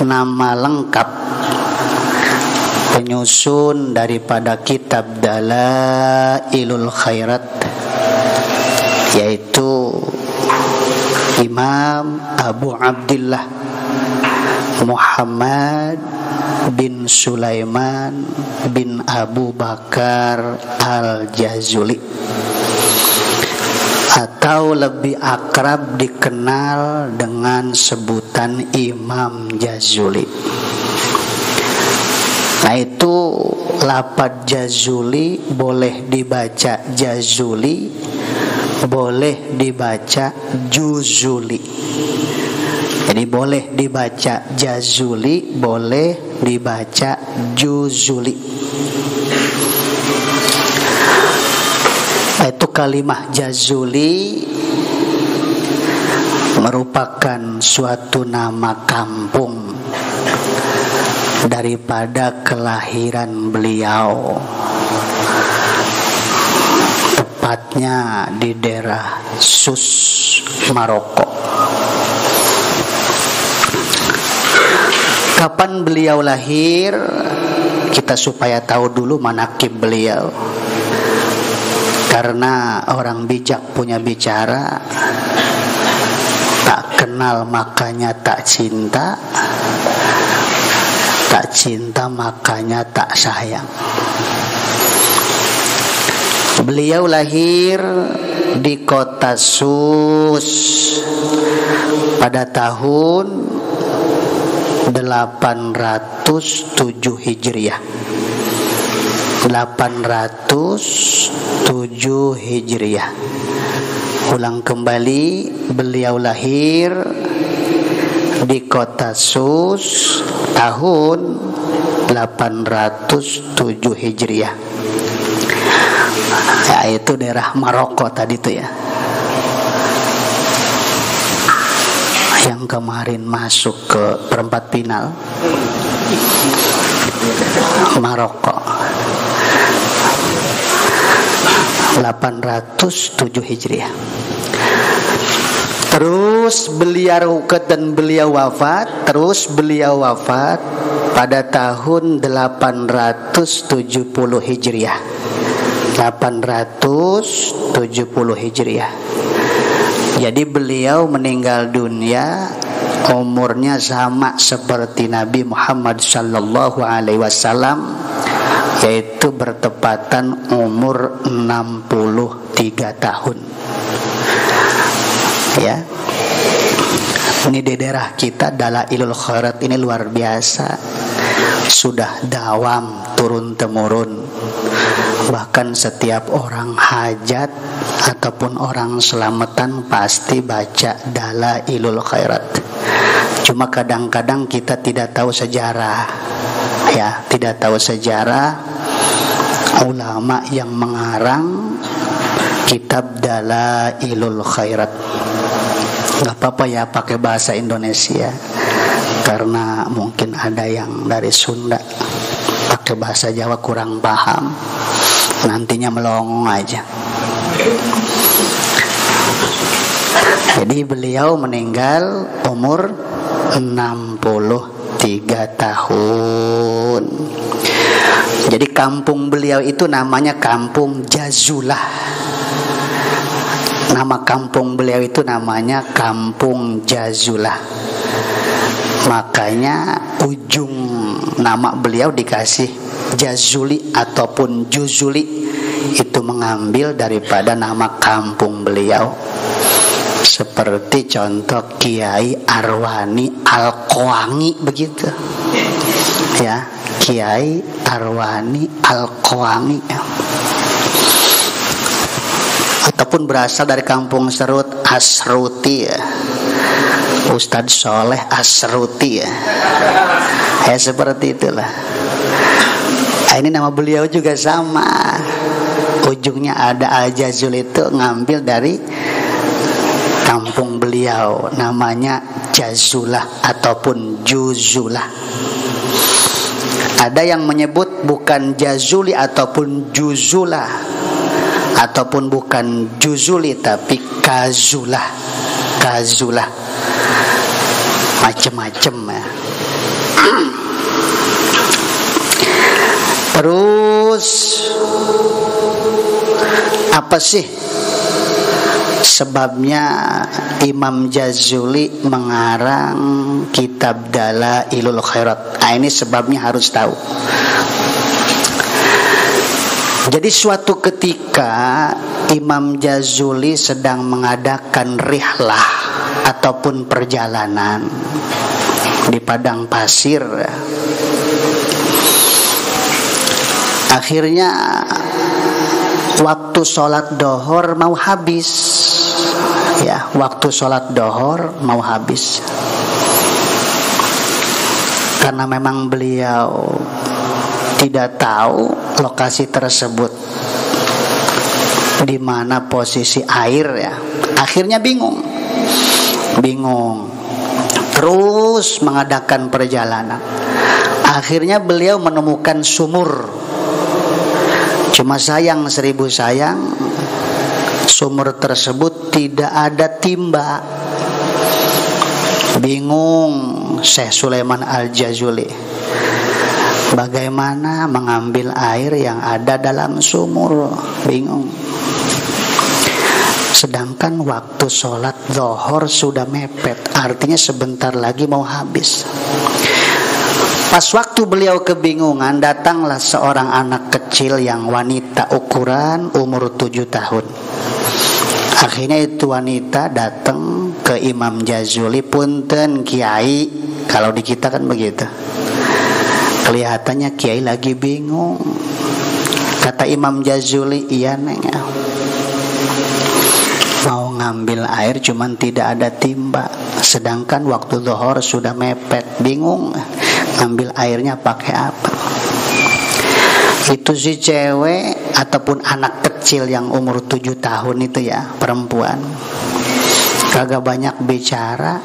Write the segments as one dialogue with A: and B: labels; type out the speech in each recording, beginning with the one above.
A: nama lengkap penyusun daripada kitab Dalailul Khairat, yaitu Imam Abu Abdillah Muhammad bin Sulaiman bin Abu Bakar Al-Jazuli, atau lebih akrab dikenal dengan sebutan Imam Jazuli. Nah, itu lafaz Jazuli boleh dibaca Jazuli, boleh dibaca Juzuli. Jadi boleh dibaca Jazuli, boleh dibaca Juzuli. Itu kalimah Jazuli merupakan suatu nama kampung daripada kelahiran beliau, tepatnya di daerah Sus, Maroko. Kapan beliau lahir? Kita supaya tahu dulu manakib beliau, karena orang bijak punya bicara, tak kenal makanya tak cinta, tak cinta makanya tak sayang. Beliau lahir di kota Sus pada tahun 807 Hijriah. 807 Hijriah. Ulang kembali, beliau lahir di kota Sus tahun 807 Hijriah. Yaitu daerah Maroko tadi itu ya, yang kemarin masuk ke perempat final, Maroko. 807 Hijriah. Terus beliau wafat pada tahun 870 Hijriah. 870 Hijriah. Jadi beliau meninggal dunia umurnya sama seperti Nabi Muhammad sallallahu alaihi wasallam, yaitu bertepatan umur 63 tahun. Ya. Ini di daerah kita Dalailul Khairat ini luar biasa. Sudah dawam turun temurun. Bahkan setiap orang hajat ataupun orang selamatan pasti baca Dalailul Khairat. Cuma kadang-kadang kita tidak tahu sejarah. Ya, tidak tahu sejarah ulama yang mengarang kitab Dalailul Khairat. Gak apa-apa ya pakai bahasa Indonesia, karena mungkin ada yang dari Sunda pakai bahasa Jawa kurang paham, nantinya melongong aja. Jadi beliau meninggal umur 63 tahun. Jadi kampung beliau itu namanya Kampung Jazulah. Nama kampung beliau itu namanya Kampung Jazulah. Makanya ujung nama beliau dikasih Jazuli ataupun Juzuli, itu mengambil daripada nama kampung beliau. Seperti contoh Kiai Arwani Al-Qawangi begitu. Ya, Kiai Arwani Al-Qawangi. Ataupun berasal dari kampung Serut, Asruti ya. Ustadz Soleh Asruti ya. Ya seperti itulah. Ini nama beliau juga sama. Ujungnya ada Al-Jazul, itu ngambil dari kampung beliau, namanya Jazulah ataupun Juzulah. Ada yang menyebut bukan Jazuli ataupun Juzulah, ataupun bukan Juzuli tapi Kazulah. Macem-macem ya. Terus apa sih sebabnya Imam Jazuli mengarang kitab Dalailul Khairat? Ini sebabnya harus tahu. Jadi suatu ketika Imam Jazuli sedang mengadakan rihlah ataupun perjalanan di padang pasir. Akhirnya waktu sholat dohor mau habis, ya, waktu sholat dohor mau habis. Karena memang beliau tidak tahu lokasi tersebut di mana posisi air, ya. Akhirnya bingung, terus mengadakan perjalanan. Akhirnya beliau menemukan sumur. Cuma sayang 1000 sayang, sumur tersebut tidak ada timba. Bingung Syekh Sulaiman Al-Jazuli, bagaimana mengambil air yang ada dalam sumur? Bingung. Sedangkan waktu sholat zuhur sudah mepet, artinya sebentar lagi mau habis. Pas waktu beliau kebingungan, datanglah seorang anak kecil yang wanita, ukuran umur 7 tahun. Akhirnya itu wanita datang ke Imam Jazuli, punten Kiai, kalau di kita kan begitu. Kelihatannya Kiai lagi bingung. Kata Imam Jazuli, iya neng, mau ngambil air cuman tidak ada timba. Sedangkan waktu zuhur sudah mepet, bingung ngambil airnya pakai apa. Itu si cewek ataupun anak kecil yang umur 7 tahun itu, ya, perempuan, kagak banyak bicara,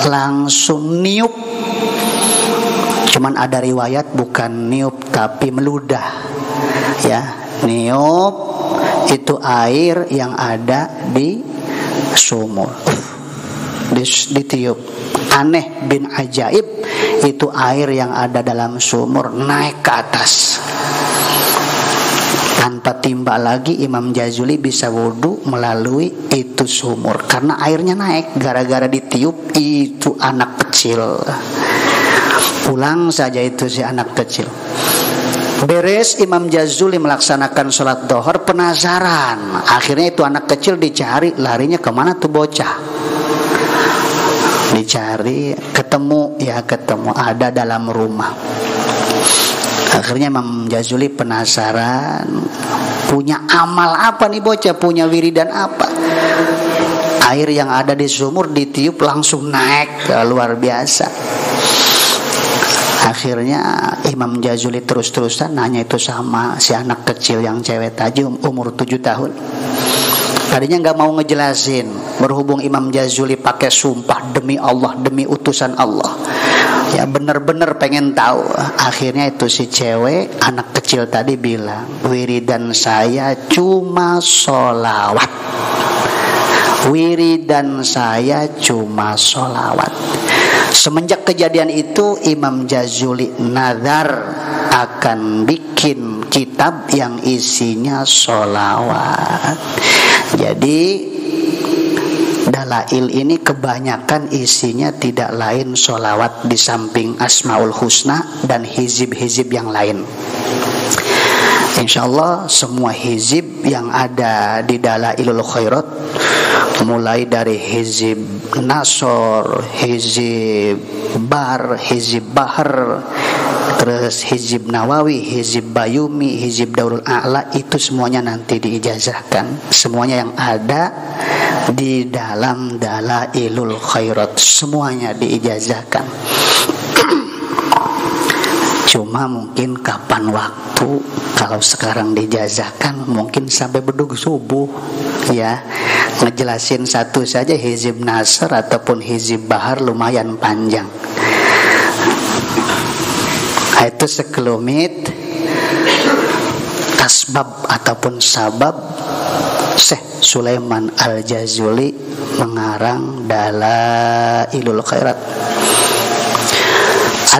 A: langsung niup. Cuman ada riwayat bukan niup tapi meludah, ya, niup itu air yang ada di sumur, ditiup. Aneh bin ajaib, itu air yang ada dalam sumur naik ke atas. Tanpa timba lagi Imam Jazuli bisa wudhu melalui itu sumur karena airnya naik gara-gara ditiup itu anak kecil. Pulang saja itu si anak kecil. Beres Imam Jazuli melaksanakan sholat dohor, penasaran. Akhirnya itu anak kecil dicari, larinya kemana tuh bocah. Dicari, ketemu ada dalam rumah. Akhirnya Imam Jazuli penasaran, punya amal apa nih bocah, punya wiridan apa? Air yang ada di sumur ditiup langsung naik, luar biasa. Akhirnya Imam Jazuli terus-terusan nanya itu sama si anak kecil yang cewek tadi umur 7 tahun. Tadinya nggak mau ngejelasin, berhubung Imam Jazuli pakai sumpah demi Allah, demi utusan Allah, ya benar-benar pengen tahu. Akhirnya itu si cewek anak kecil tadi bilang, wiridan saya cuma sholawat. Wiridan saya cuma sholawat. Semenjak kejadian itu Imam Jazuli nazar akan bikin kitab yang isinya sholawat. Jadi Dalail ini kebanyakan isinya tidak lain sholawat di samping Asmaul Husna dan hizib-hizib yang lain. Insyaallah semua hizib yang ada di Dalailul Khairat, mulai dari hizib Nasor, hizib Bar, hizib Bahar, terus hizib Nawawi, hizib Bayumi, hizib Daurul A'la, itu semuanya nanti diijazahkan. Semuanya yang ada di dalam Dalailul Khairat semuanya diijazahkan. Cuma mungkin kapan waktu, kalau sekarang dijazahkan mungkin sampai bedug subuh, ya. Ngejelasin satu saja hizib Nasr ataupun hizib Bahar lumayan panjang. Itu sekelumit asbab ataupun sabab Syekh Sulaiman Al-Jazuli mengarang Dalailul Khairat.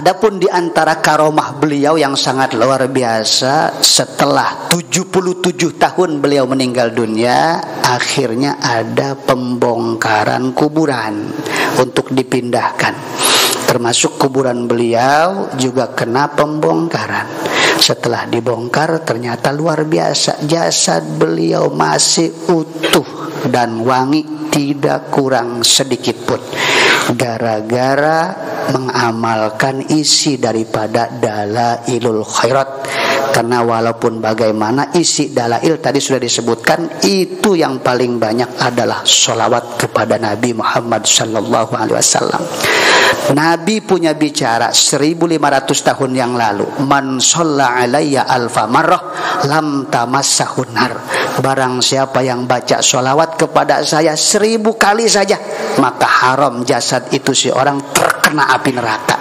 A: Adapun di antara karomah beliau yang sangat luar biasa, setelah 77 tahun beliau meninggal dunia, akhirnya ada pembongkaran kuburan untuk dipindahkan. Termasuk kuburan beliau juga kena pembongkaran. Setelah dibongkar ternyata luar biasa, jasad beliau masih utuh dan wangi, tidak kurang sedikit pun. Gara-gara mengamalkan isi daripada dalailul khairat. Karena walaupun bagaimana isi dalail tadi sudah disebutkan, itu yang paling banyak adalah sholawat kepada Nabi Muhammad sallallahu alaihi wasallam. Nabi punya bicara 1500 tahun yang lalu, man shalla alayya alfa marrah lam tamassahun nar. Barang siapa yang baca sholawat kepada saya 1000 kali saja, maka haram jasad itu si orang terkena api neraka.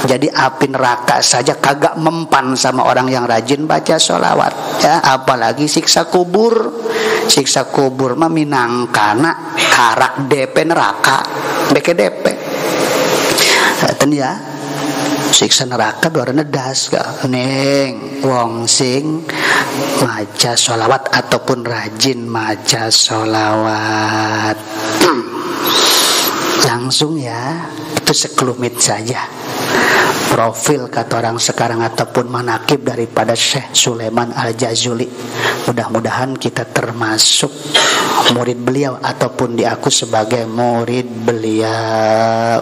A: Jadi api neraka saja kagak mempan sama orang yang rajin baca sholawat, ya, apalagi siksa kubur. Siksa kubur mah minangkana karak DP neraka, BKDP. Ten ya, siksa neraka dua nedas ka neng wong sing maca sholawat ataupun rajin maca sholawat. Langsung ya, itu sekelumit saja profil kata orang sekarang ataupun manakib daripada Syekh Sulaiman Al-Jazuli. Mudah-mudahan kita termasuk murid beliau ataupun diaku sebagai murid beliau.